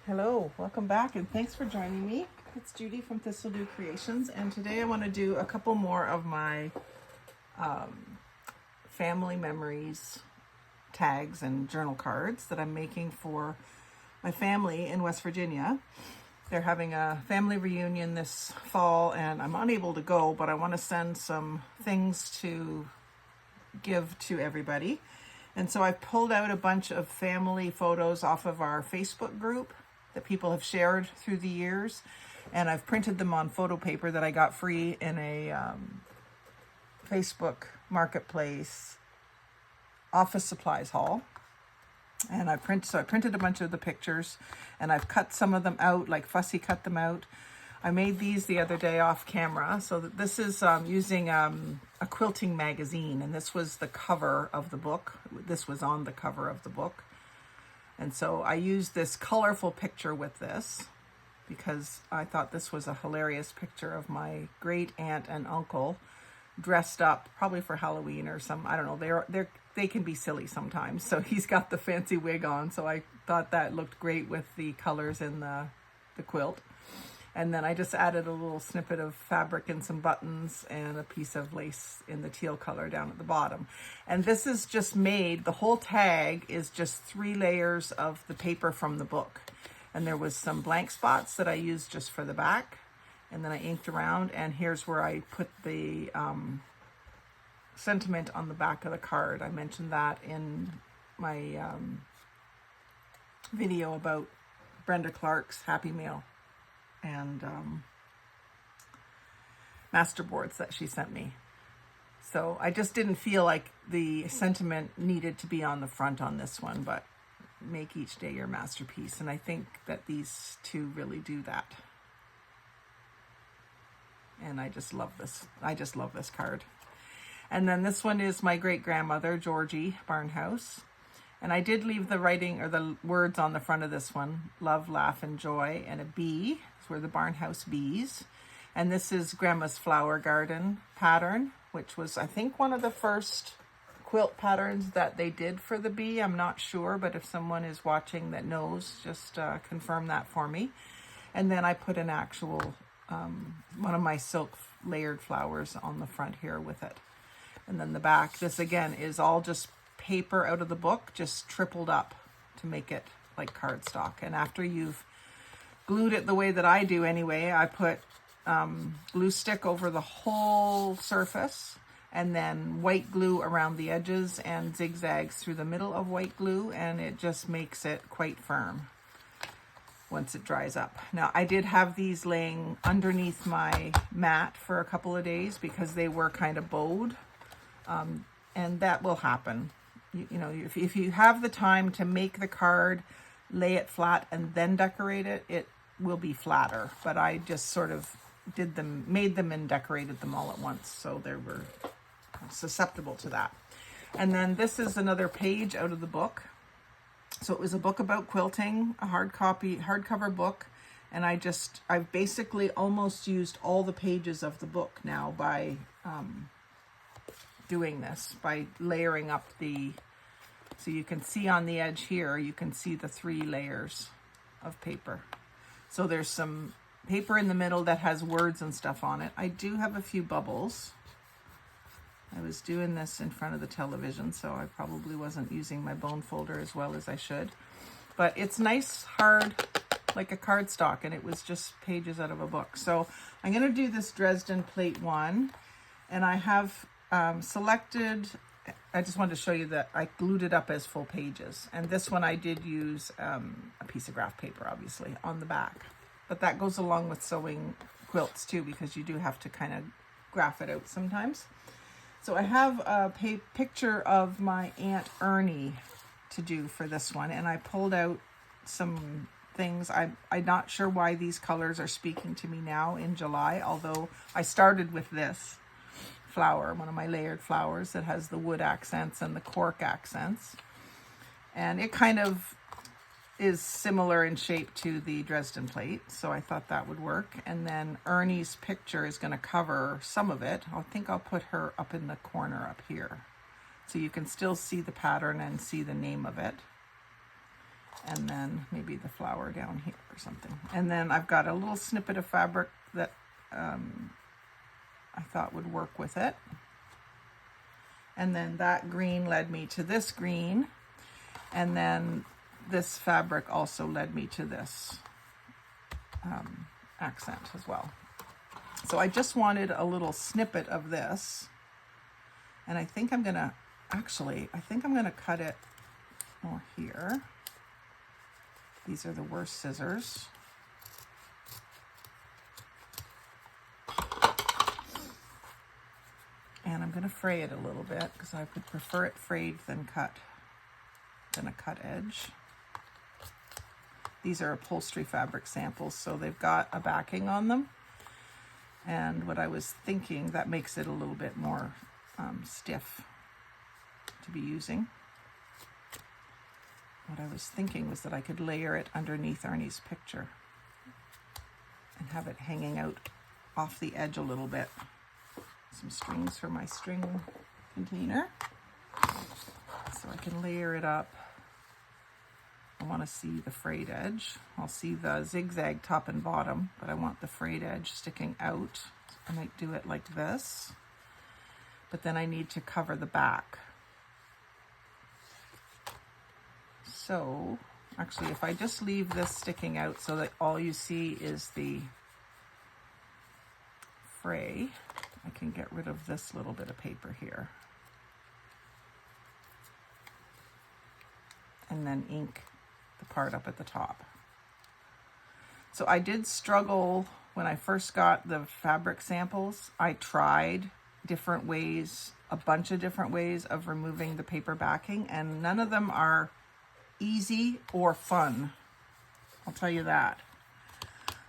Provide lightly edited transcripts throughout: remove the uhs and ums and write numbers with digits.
Hello, welcome back, and thanks for joining me. It's Judy from Thistledew Creations, and today I want to do a couple more of my family memories tags and journal cards that I'm making for my family in West Virginia. They're having a family reunion this fall, and I'm unable to go, but I want to send some things to give to everybody. And so I've pulled out a bunch of family photos off of our Facebook group that people have shared through the years, and I've printed them on photo paper that I got free in a Facebook Marketplace office supplies haul. And I printed a bunch of the pictures, and I've cut some of them out, like fussy cut them out. I made these the other day off camera. So that this is using a quilting magazine, and this was the cover of the book. This was on the cover of the book. And so I used this colorful picture with this because I thought this was a hilarious picture of my great aunt and uncle dressed up, probably for Halloween or some, I don't know, they can be silly sometimes. So he's got the fancy wig on, so I thought that looked great with the colors in the quilt. And then I just added a little snippet of fabric and some buttons and a piece of lace in the teal color down at the bottom. And this is just made, the whole tag is just 3 layers of the paper from the book. And there was some blank spots that I used just for the back. And then I inked around, and here's where I put the sentiment on the back of the card. I mentioned that in my video about Brenda Clark's Happy Meal and masterboards that she sent me. So I just didn't feel like the sentiment needed to be on the front on this one, but make each day your masterpiece. And I think that these two really do that. And I just love this. I just love this card. And then this one is my great-grandmother, Georgie Barnhouse. And I did leave the writing or the words on the front of this one: love, laugh, and joy, and a bee. These were the Barnhouse bees. And this is Grandma's flower garden pattern, which was, I think, one of the first quilt patterns that they did for the bee. I'm not sure, but if someone is watching that knows, just confirm that for me. And then I put an actual, one of my silk layered flowers on the front here with it. And then the back, this again is all just paper out of the book, just tripled up to make it like cardstock. And after you've glued it the way that I do anyway, I put glue stick over the whole surface, and then white glue around the edges and zigzags through the middle of white glue, and it just makes it quite firm once it dries up. Now, I did have these laying underneath my mat for a couple of days because they were kind of bowed, and that will happen. You know, if you have the time to make the card, lay it flat, and then decorate it, it will be flatter. But I just sort of made them and decorated them all at once, so they were susceptible to that. And then this is another page out of the book. So it was a book about quilting, a hardcover book, and I've basically almost used all the pages of the book now by doing this, by layering up so you can see on the edge here, you can see the 3 layers of paper. So there's some paper in the middle that has words and stuff on it. I do have a few bubbles. I was doing this in front of the television, so I probably wasn't using my bone folder as well as I should. But it's nice, hard, like a cardstock, and it was just pages out of a book. So I'm going to do this Dresden Plate 1, and I have selected, I just wanted to show you that I glued it up as full pages. And this one I did use a piece of graph paper, obviously, on the back. But that goes along with sewing quilts too, because you do have to kind of graph it out sometimes. So I have a picture of my Aunt Ernie to do for this one, and I pulled out some things. I'm not sure why these colors are speaking to me now in July, although I started with this flower, one of my layered flowers that has the wood accents and the cork accents. And it kind of is similar in shape to the Dresden plate, so I thought that would work. And then Ernie's picture is going to cover some of it. I think I'll put her up in the corner up here, so you can still see the pattern and see the name of it. and then maybe the flower down here or something. And then I've got a little snippet of fabric that I thought would work with it. And then that green led me to this green, and then this fabric also led me to this accent as well. So I just wanted a little snippet of this, and I think I'm gonna cut it more here. These are the worst scissors. And I'm gonna fray it a little bit because I would prefer it frayed than a cut edge. These are upholstery fabric samples, so they've got a backing on them. And what I was thinking, that makes it a little bit more stiff to be using. What I was thinking was that I could layer it underneath Ernie's picture and have it hanging out off the edge a little bit. Some strings for my string container. So I can layer it up. I want to see the frayed edge. I'll see the zigzag top and bottom, but I want the frayed edge sticking out. I might do it like this, but then I need to cover the back. So actually, if I just leave this sticking out so that all you see is the fray, I can get rid of this little bit of paper here. And then ink the part up at the top. So I did struggle when I first got the fabric samples. I tried different ways, a bunch of different ways of removing the paper backing, and none of them are easy or fun. I'll tell you that.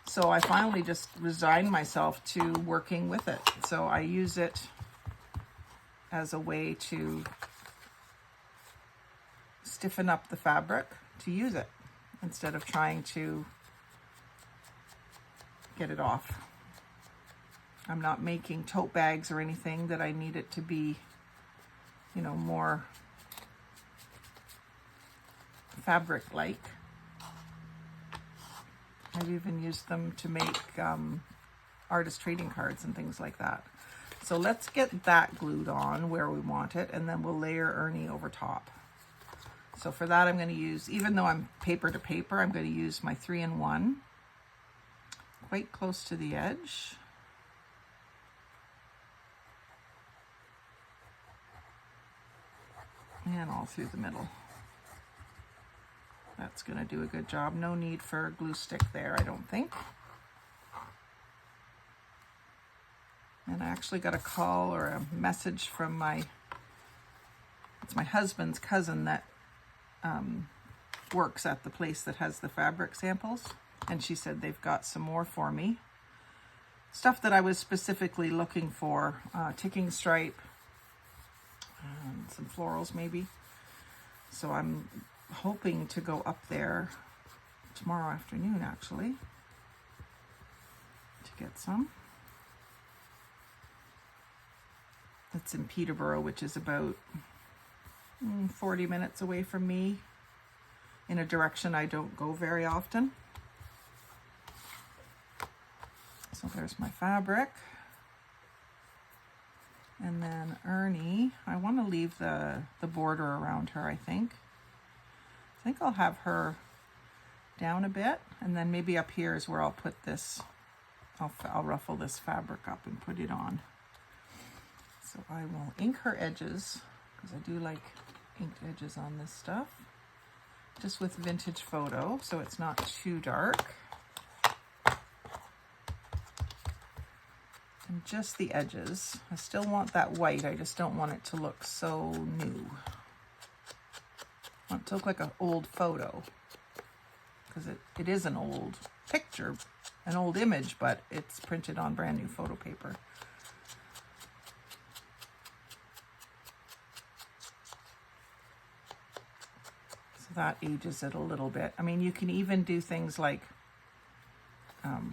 So I finally just resigned myself to working with it. So I use it as a way to stiffen up the fabric to use it instead of trying to get it off. I'm not making tote bags or anything that I need it to be, you know, more fabric-like. I've even used them to make artist trading cards and things like that. So let's get that glued on where we want it, and then we'll layer Ernie over top. So for that, I'm going to use, even though I'm paper to paper, I'm going to use my 3-in-1 quite close to the edge. And all through the middle. That's going to do a good job. No need for a glue stick there, I don't think. And I actually got a call or a message from it's my husband's cousin that works at the place that has the fabric samples. And she said they've got some more for me. Stuff that I was specifically looking for. Ticking stripe, some florals maybe. So I'm hoping to go up there tomorrow afternoon actually to get some. It's in Peterborough, which is about 40 minutes away from me, in a direction I don't go very often. So there's my fabric. And then Ernie, I want to leave the border around her, I think. I think I'll have her down a bit, and then maybe up here is where I'll put this, I'll ruffle this fabric up and put it on. So I will ink her edges, because I do like inked edges on this stuff, just with vintage photo, so it's not too dark. And just the edges. I still want that white, I just don't want it to look so new. I want it to look like an old photo, because it is an old picture, an old image, but it's printed on brand new photo paper. So that ages it a little bit. I mean, you can even do things like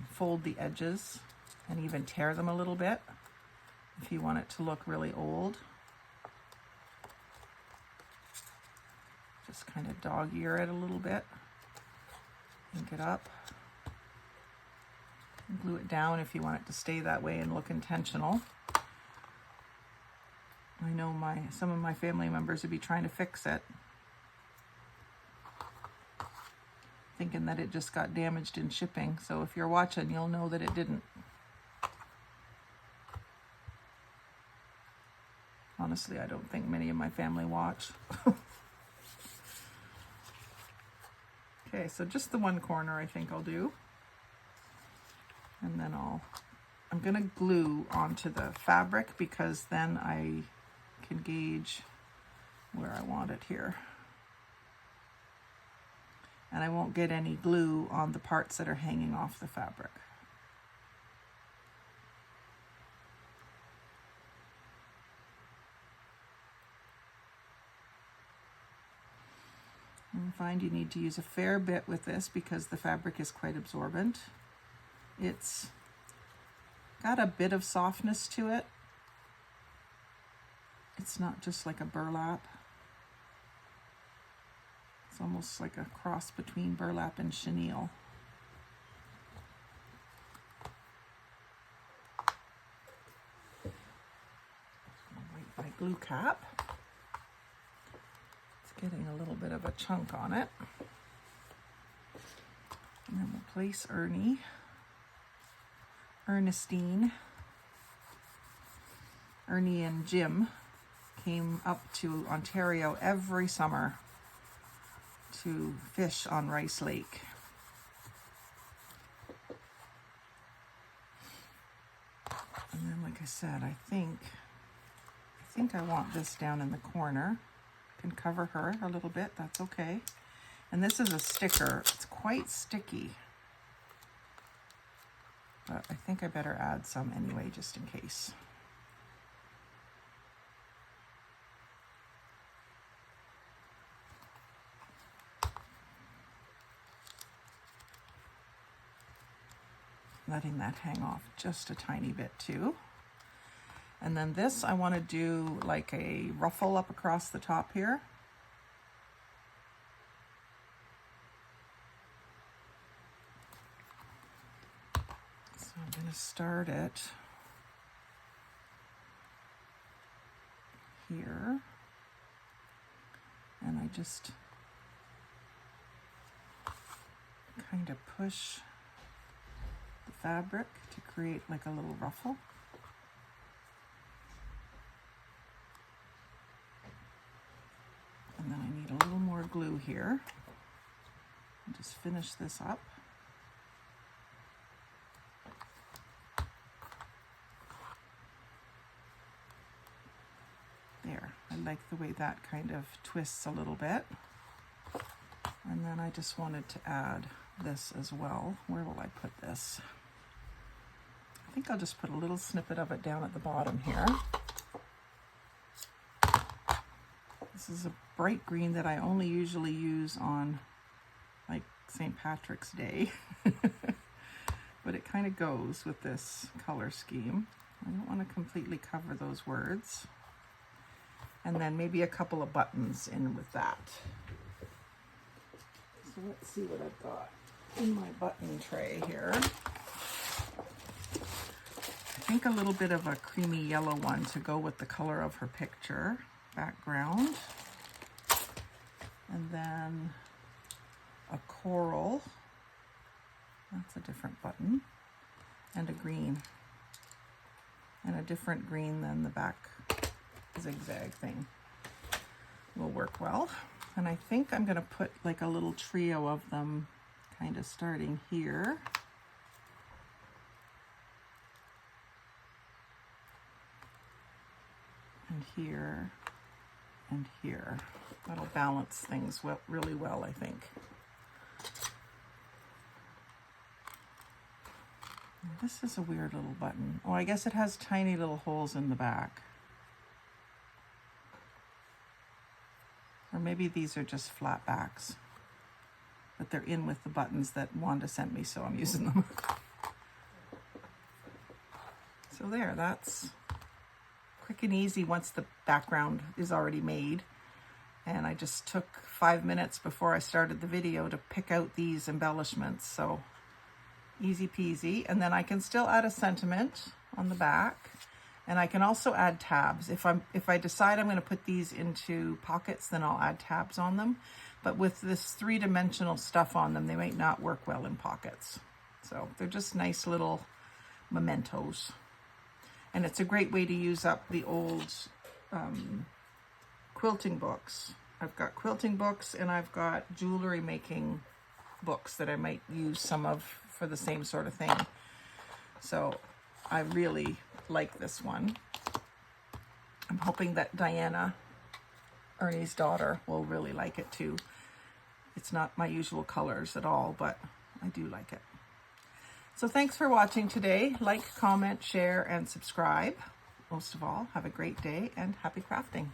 fold the edges and even tear them a little bit if you want it to look really old. Just kind of dog ear it a little bit. Ink it up. Glue it down if you want it to stay that way and look intentional. I know some of my family members would be trying to fix it, thinking that it just got damaged in shipping. So if you're watching, you'll know that it didn't. Honestly, I don't think many of my family watch. Okay, so just the one corner I think I'll do. And then I'm gonna glue onto the fabric because then I can gauge where I want it here. And I won't get any glue on the parts that are hanging off the fabric. And find you need to use a fair bit with this because the fabric is quite absorbent. It's got a bit of softness to it. It's not just like a burlap. It's almost like a cross between burlap and chenille. Wipe my glue cap. It's getting a little bit of a chunk on it. And then we'll place Ernestine. Ernie and Jim came up to Ontario every summer to fish on Rice Lake. And then, like I said, I think I want this down in the corner. Can cover her a little bit, that's okay. And this is a sticker. It's quite sticky. But I think I better add some anyway, just in case. Letting that hang off just a tiny bit too. And then this, I want to do like a ruffle up across the top here. So I'm going to start it here. And I just kind of push the fabric to create like a little ruffle. And then I need a little more glue here. And just finish this up. There, I like the way that kind of twists a little bit. And then I just wanted to add this as well. Where will I put this? I think I'll just put a little snippet of it down at the bottom here. This is a bright green that I only usually use on like St. Patrick's Day. But it kind of goes with this color scheme. I don't want to completely cover those words. And then maybe a couple of buttons in with that. So let's see what I've got in my button tray here. I think a little bit of a creamy yellow one to go with the color of her picture background. And then a coral. That's a different button. And a green. And a different green than the back zigzag thing. Will work well. And I think I'm going to put like a little trio of them kind of starting here. And here. And here. That'll balance things really well, I think. This is a weird little button. Oh, I guess it has tiny little holes in the back. Or maybe these are just flat backs. But they're in with the buttons that Wanda sent me, so I'm using them. So there, that's quick and easy once the background is already made. And I just took 5 minutes before I started the video to pick out these embellishments. So easy peasy. And then I can still add a sentiment on the back. And I can also add tabs. If I decide I'm going to put these into pockets, then I'll add tabs on them. But with this three-dimensional stuff on them, they might not work well in pockets. So they're just nice little mementos. And it's a great way to use up the old quilting books. I've got quilting books and I've got jewelry making books that I might use some of for the same sort of thing. So I really like this one. I'm hoping that Diana, Ernie's daughter, will really like it too. It's not my usual colors at all, but I do like it. So thanks for watching today. Like, comment, share, and subscribe. Most of all, have a great day and happy crafting.